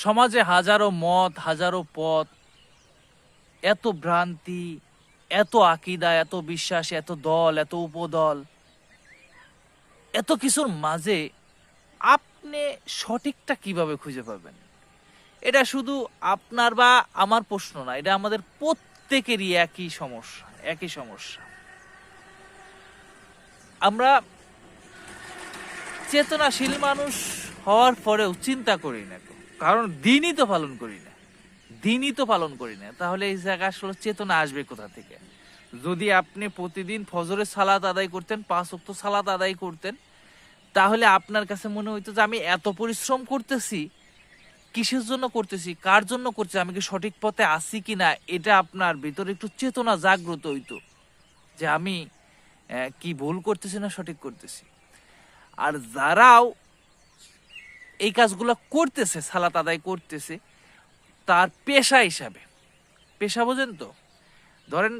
সমাজে হাজারো মত, হাজারো পথ, এত ভ্রান্তি, এত আকীদা, এত বিশ্বাস, এত দল, এত উপদল, এত কিছুর মাঝে আপনি সঠিকটা কিভাবে খুঁজে পাবেন? এটা শুধু আপনার বা আমার প্রশ্ন না, এটা আমাদের প্রত্যেকেরই একই সমস্যা, একই সমস্যা। আমরা চেতনাশীল মানুষ হওয়ার পরেও চিন্তা করি না, কারণ দিনই তো পালন করি না, দিনই তো পালন করি না, তাহলে এই জায়গায় আসলে চেতনা আসবে কোথা থেকে? যদি আপনি প্রতিদিন ফজরের সালাত আদায় করতেন, 5 ওয়াক্ত সালাত আদায় করতেন, তাহলে আপনার কাছে মনে হইতো যে আমি এত পরিশ্রম করতেছি, কিসের জন্য করতেছি, কার জন্য করছি, আমি কি সঠিক পথে আছি কিনা, এটা আপনার ভিতরে একটু চেতনা জাগ্রত হইতো যে আমি কি ভুল করতেছি না সঠিক করতেছি। আর যারাও এই কাজগুলো করতেছে, সালাত আদায় করতেছে, তার পেশা হিসাবে, পেশা বোঝেন তো, ধরেন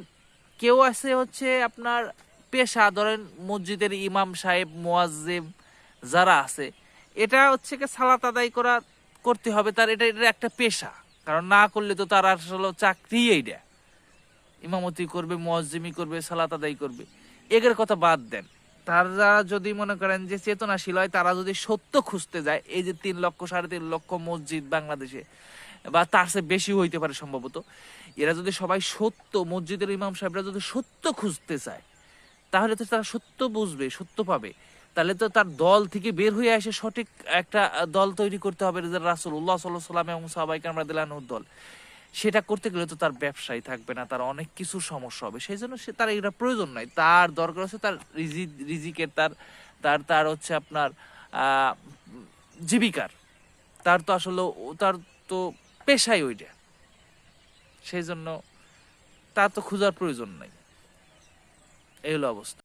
কেউ আছে হচ্ছে আপনার পেশা, ধরেন মসজিদের ইমাম সাহেব, মুয়াজ্জিম যারা আছে, এটা হচ্ছে কি সালাত আদায় করতে হবে তার, এটা এটা একটা পেশা। কারণ না করলে তো তার আসলে চাকরি এইটা, ইমামতি করবে, মুয়াজ্জিমি করবে, সালাত আদায় করবে। এদের কথা বাদ দেন, তারা যদি মনে করেন যে চেতনাশীল হয়, তারা যদি সত্য খুঁজতে যায়, এই যে 3 লক্ষ 3.5 লক্ষ মসজিদ বাংলাদেশে, বা তার চেয়ে বেশি হইতে পারে সম্ভবত, এরা যদি সবাই সত্য, মসজিদের ইমাম সাহেবরা যদি সত্য খুঁজতে চায়, তাহলে তো তারা সত্য বুঝবে, সত্য পাবে। তাহলে তো তার দল থেকে বের হয়ে এসে সঠিক একটা দল তৈরি করতে হবে, যে রাসূলুল্লাহ সাল্লাল্লাহু আলাইহি ওয়াসাল্লাম এবং সাহাবায়ে কেরাম রাদিয়াল্লাহু আনহুর দল। সেটা করতে গেলে তো তার ব্যবসায় থাকবে না, তার অনেক কিছু সমস্যা হবে। সেই জন্য তার এটা প্রয়োজন নাই, তার দরকার হচ্ছে তার রিজিকের, তার তার তার হচ্ছে আপনার আহ জীবিকার। তার তো আসলে তার তো পেশাই ওইটা। সেই জন্য তার তো খোঁজার প্রয়োজন নাই। এই হলো অবস্থা।